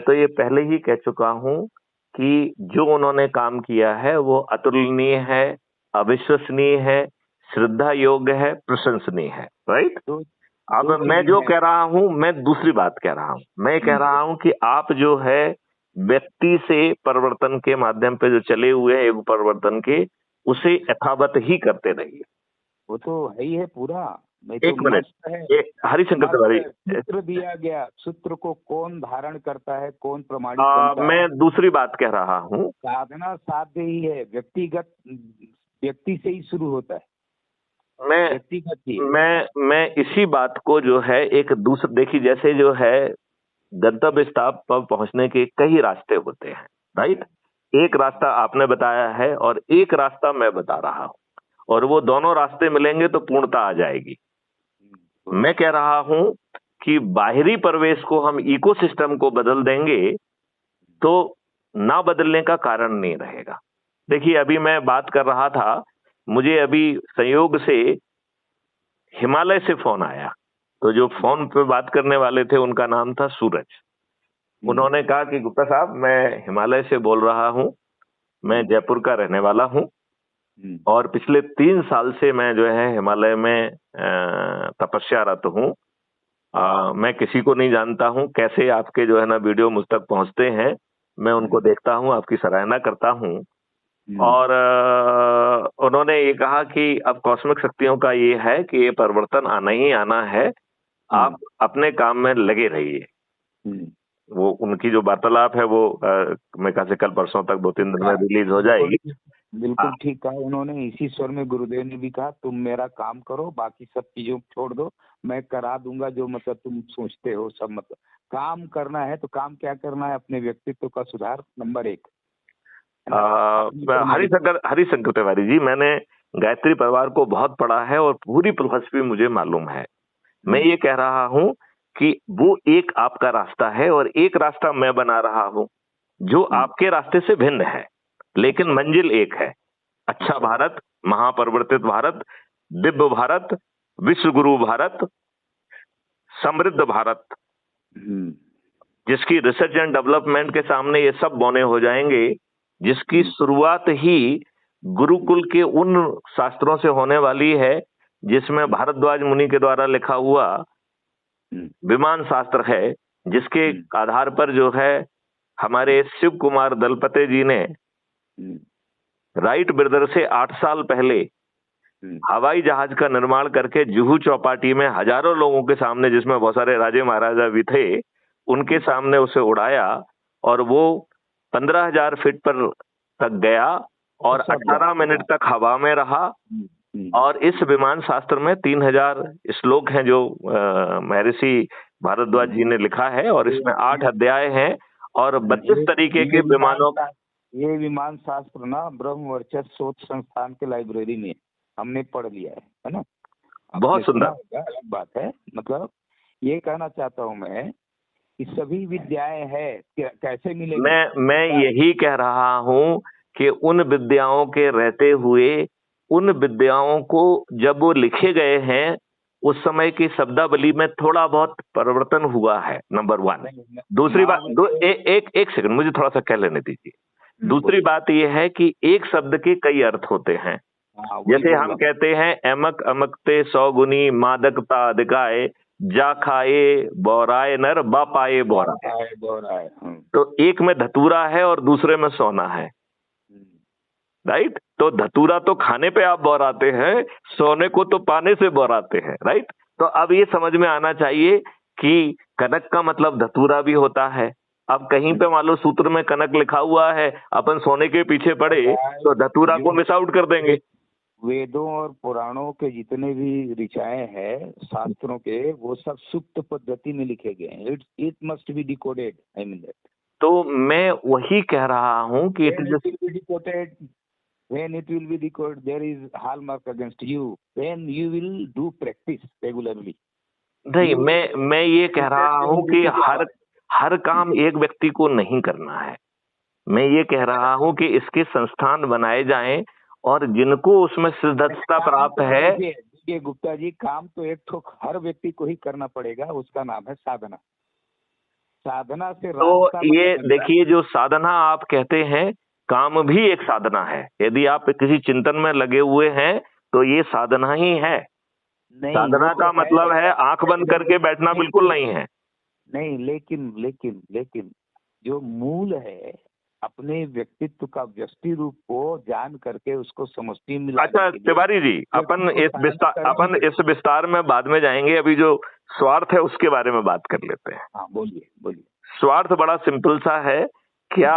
तो ये पहले ही कह चुका हूं कि जो उन्होंने काम किया है वो अतुलनीय है, अविश्वसनीय है, श्रद्धा योग्य है, प्रशंसनीय है। राइट। तो अब दो मैं चीजें जो हैं। कह रहा हूं, मैं दूसरी बात कह रहा हूं। मैं कह रहा हूं कि आप जो है व्यक्ति से परिवर्तन के माध्यम पे जो चले हुए हैं युग परिवर्तन के, उसे यथावत ही करते रहिए। वो तो है ही है पूरा। नहीं तो एक मिनट, मस्त है। हरिशंकर तिवारी, सूत्र दिया गया, सूत्र को कौन धारण करता है, कौन प्रमाणित बनता मैं है। दूसरी बात कह रहा हूं। साधना साध्य ही है, व्यक्तिगत व्यक्ति से ही शुरू होता है, मैं व्यक्तिगत ही। मैं इसी बात को जो है एक दूसरे, देखिए जैसे जो है गंतव्य स्थान पर पहुंचने के कई रास्ते होते हैं। राइट। एक रास्ता आपने बताया है और एक रास्ता मैं बता रहा हूं, और वो दोनों रास्ते मिलेंगे तो पूर्णता आ जाएगी। मैं कह रहा हूं कि बाहरी परिवेश को हम इकोसिस्टम को बदल देंगे तो ना बदलने का कारण नहीं रहेगा। देखिए अभी मैं बात कर रहा था, मुझे अभी संयोग से हिमालय से फोन आया। तो जो फोन पे बात करने वाले थे उनका नाम था सूरज। उन्होंने कहा कि गुप्ता साहब, मैं हिमालय से बोल रहा हूं, मैं जयपुर का रहने वाला हूं और पिछले 3 साल से मैं जो है हिमालय में तपस्यारत हूं। मैं किसी को नहीं जानता हूं, कैसे आपके जो है ना वीडियो मुझ तक पहुंचते हैं, मैं उनको देखता हूं, आपकी सराहना करता हूं। और उन्होंने ये कहा कि अब कॉस्मिक शक्तियों का ये है कि ये परिवर्तन आना ही आना है, आप अपने काम में लगे रहिए। वो उनकी जो वार्तालाप है वो मैं कहा से कल परसों तक 2-3 दिन में रिलीज हो जाएगी। बिल्कुल ठीक कहा उन्होंने। इसी स्वर में गुरुदेव ने भी कहा, तुम मेरा काम करो, बाकी सब चीजों को छोड़ दो, मैं करा दूंगा जो मतलब तुम सोचते हो सब। मतलब काम करना है तो काम क्या करना है, अपने व्यक्तित्व का सुधार नंबर 1। हरिशंकर तिवारी जी, मैंने गायत्री परिवार को बहुत पढ़ा है और पूरी फिलॉसफी मुझे मालूम है। मैं ये कह रहा हूं कि वो एक आपका रास्ता है और एक रास्ता मैं बना रहा हूं जो आपके रास्ते से भिन्न है, लेकिन मंजिल एक है। अच्छा भारत, महापरिवर्तित भारत, दिव्य भारत, विश्व गुरु भारत, समृद्ध भारत, जिसकी रिसर्च एंड डेवलपमेंट के सामने ये सब बौने हो जाएंगे, जिसकी शुरुआत ही गुरुकुल के उन शास्त्रों से होने वाली है जिसमें भारद्वाज मुनि के द्वारा लिखा हुआ विमान शास्त्र है, जिसके आधार पर जो है हमारे शिव कुमार दलपते जी ने राइट ब्रदर से 8 साल पहले हवाई जहाज का निर्माण करके जुहू चौपाटी में हजारों लोगों के सामने, जिसमें बहुत सारे राजे महाराजा भी थे, उनके सामने उसे उड़ाया और वो 15,000 फीट पर तक गया और 18 मिनट तक हवा में रहा। और इस विमान शास्त्र में 3000 श्लोक हैं जो महर्षि भारद्वाज जी ने लिखा है, और इसमें 8 अध्याय हैं और 32 तरीके के विमानों। ये विमान शास्त्र ना ब्रह्म वर्चस्व शोध संस्थान के लाइब्रेरी में हमने पढ़ लिया है ना। बहुत सुंदर। अलग बात है। मतलब ये कहना चाहता हूँ मैं कि सभी विद्याएं हैं, कैसे मिलेंगी। मैं यही कह रहा हूँ कि उन विद्याओं के रहते हुए, उन विद्याओं को जब वो लिखे गए हैं उस समय की शब्दावली में थोड़ा बहुत परिवर्तन हुआ है, नंबर 1। दूसरी बात, एक सेकंड मुझे थोड़ा सा कह लेने दीजिए। दूसरी बात यह है कि एक शब्द के कई अर्थ होते हैं। जैसे हम कहते हैं एमक अमकते 100 गुनी मादकता अधिकाय, जा खाए बोराए नर बा पाए बोराए। तो एक में धतूरा है और दूसरे में सोना है। राइट। तो धतूरा तो खाने पे आप बोराते हैं, सोने को तो पाने से बोराते हैं। राइट। तो अब ये समझ में आना चाहिए कि कनक का मतलब धतूरा भी होता है। अब कहीं पे मान लो सूत्र में कनक लिखा हुआ है, अपन सोने के पीछे पड़े तो धतूरा को मिस आउट कर देंगे। वेदों और पुराणों के जितने भी ऋचाएं हैं शास्त्रों के, वो सब सुप्त पद्धति में लिखे गए हैं। It must be decoded, I mean that. तो मैं वही कह रहा हूँ कि it will be decoded, when it will be decoded there is hallmark against you, when you will do practice regularly। नहीं, मैं ये कह रहा हूँ कि हर काम एक व्यक्ति को नहीं करना है। मैं ये कह रहा हूँ कि इसके संस्थान बनाए जाएं और जिनको उसमें सिद्धता प्राप्त है। देखिए गुप्ता जी, काम तो एक तो हर व्यक्ति को ही करना पड़ेगा, उसका नाम है साधना। साधना से तो रास्ता ये मतलब बनता है। देखिए, जो साधना आप कहते हैं, काम भी एक साधना है। यदि आप किसी चिंतन में लगे हुए हैं तो ये साधना ही है। नहीं वो साधना तो का मतलब है आंख बंद करके बैठना, बिल्कुल नहीं है। नहीं, लेकिन लेकिन लेकिन जो मूल है अपने व्यक्तित्व का व्यष्टि रूप को जान करके उसको समष्टि में लाने अच्छा के लिए तिवारी जी, व्यक्ति को साधना करनी अपन इस विस्तार में बाद में जाएंगे। अभी जो स्वार्थ है उसके बारे में बात कर लेते हैं। हाँ बोलिए बोलिए। स्वार्थ बड़ा सिंपल सा है। क्या